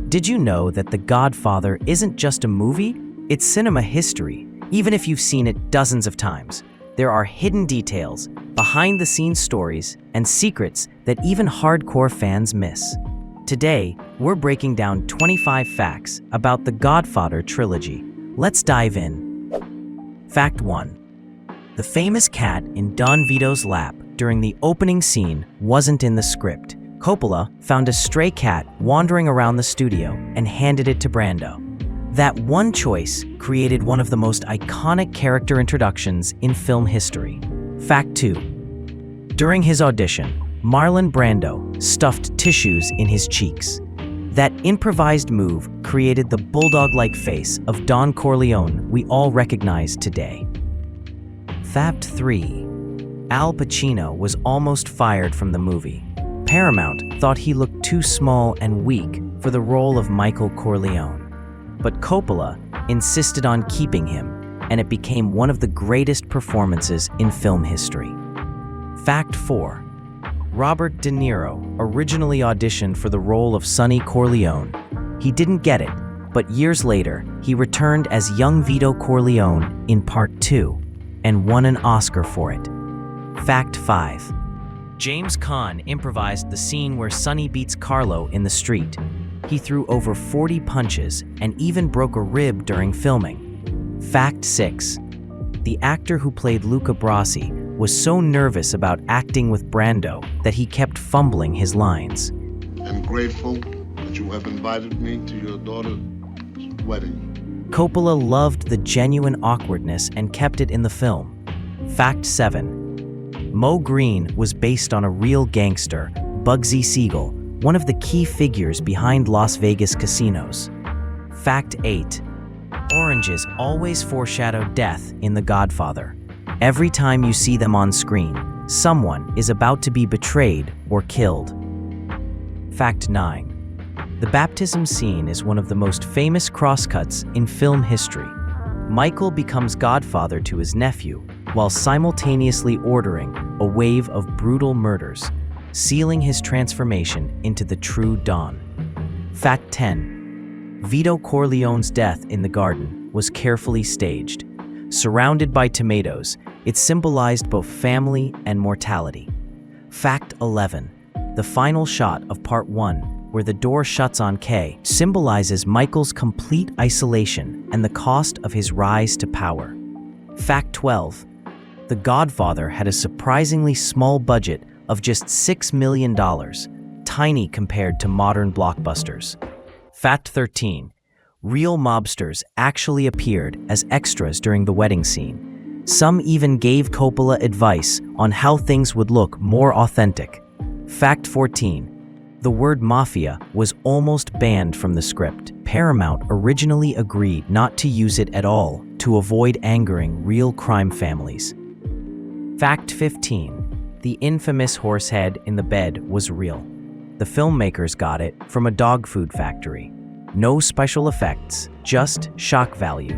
Did you know that The Godfather isn't just a movie? It's cinema history. Even if you've seen it dozens of times, there are hidden details, behind-the-scenes stories, and secrets that even hardcore fans miss. Today, we're breaking down 25 facts about the Godfather trilogy. Let's dive in. Fact 1. The famous cat in Don Vito's lap during the opening scene wasn't in the script. Coppola found a stray cat wandering around the studio and handed it to Brando. That one choice created one of the most iconic character introductions in film history. Fact 2. During his audition, Marlon Brando stuffed tissues in his cheeks. That improvised move created the bulldog-like face of Don Corleone we all recognize today. Fact 3. Al Pacino was almost fired from the movie. Paramount thought he looked too small and weak for the role of Michael Corleone. But Coppola insisted on keeping him, and it became one of the greatest performances in film history. Fact 4. Robert De Niro originally auditioned for the role of Sonny Corleone. He didn't get it, but years later, he returned as young Vito Corleone in Part II and won an Oscar for it. Fact 5. James Caan improvised the scene where Sonny beats Carlo in the street. He threw over 40 punches and even broke a rib during filming. Fact 6. The actor who played Luca Brasi was so nervous about acting with Brando that he kept fumbling his lines. I'm grateful that you have invited me to your daughter's wedding. Coppola loved the genuine awkwardness and kept it in the film. Fact 7. Mo Green was based on a real gangster, Bugsy Siegel, one of the key figures behind Las Vegas casinos. Fact 8. Oranges always foreshadow death in The Godfather. Every time you see them on screen, someone is about to be betrayed or killed. Fact 9. The baptism scene is one of the most famous crosscuts in film history. Michael becomes godfather to his nephew while simultaneously ordering a wave of brutal murders, sealing his transformation into the true Don. Fact 10. Vito Corleone's death in the garden was carefully staged. Surrounded by tomatoes, it symbolized both family and mortality. Fact 11. The final shot of Part 1, where the door shuts on Kay, symbolizes Michael's complete isolation and the cost of his rise to power. Fact 12. The Godfather had a surprisingly small budget of just $6 million, tiny compared to modern blockbusters. Fact 13. Real mobsters actually appeared as extras during the wedding scene. Some even gave Coppola advice on how things would look more authentic. Fact 14. The word mafia was almost banned from the script. Paramount originally agreed not to use it at all to avoid angering real crime families. Fact 15. The infamous horse head in the bed was real. The filmmakers got it from a dog food factory. No special effects, just shock value.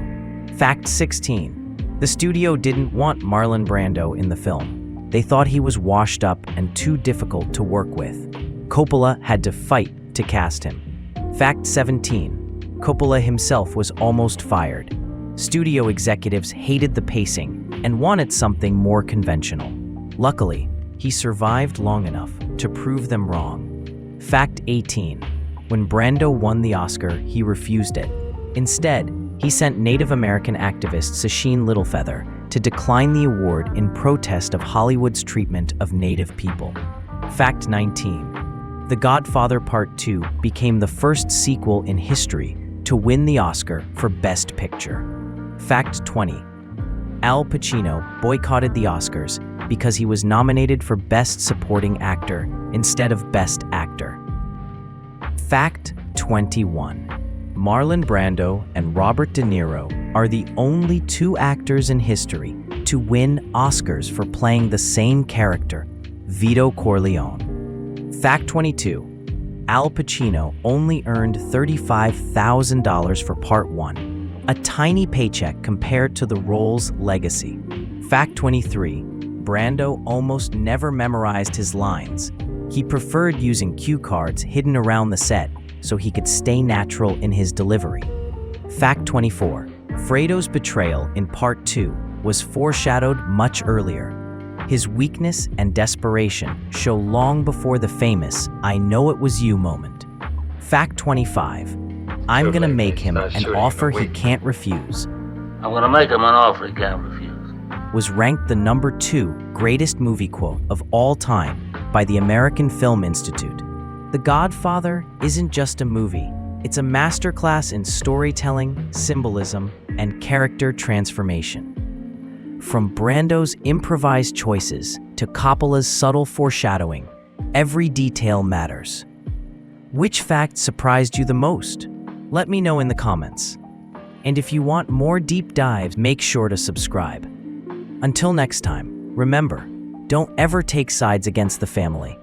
Fact 16. The studio didn't want Marlon Brando in the film. They thought he was washed up and too difficult to work with. Coppola had to fight to cast him. Fact 17. Coppola himself was almost fired. Studio executives hated the pacing and wanted something more conventional. Luckily, he survived long enough to prove them wrong. Fact 18. When Brando won the Oscar, he refused it. Instead, he sent Native American activist Sacheen Littlefeather to decline the award in protest of Hollywood's treatment of Native people. Fact 19. The Godfather Part II became the first sequel in history to win the Oscar for Best Picture. Fact 20. Al Pacino boycotted the Oscars because he was nominated for Best Supporting Actor instead of Best Actor. Fact 21. Marlon Brando and Robert De Niro are the only two actors in history to win Oscars for playing the same character, Vito Corleone. Fact 22. Al Pacino only earned $35,000 for Part 1, a tiny paycheck compared to the role's legacy. Fact 23. Brando almost never memorized his lines. He preferred using cue cards hidden around the set so he could stay natural in his delivery. Fact 24. Fredo's betrayal in Part 2 was foreshadowed much earlier. His weakness and desperation show long before the famous "I know it was you" moment. Fact 25. I'm gonna make him an offer he can't refuse I'm gonna make him an offer he can't refuse. was ranked the number 2 greatest movie quote of all time by the American Film Institute. The Godfather isn't just a movie. It's a masterclass in storytelling, symbolism, and character transformation. From Brando's improvised choices to Coppola's subtle foreshadowing, every detail matters. Which fact surprised you the most? Let me know in the comments. And if you want more deep dives, make sure to subscribe. Until next time, remember, don't ever take sides against the family.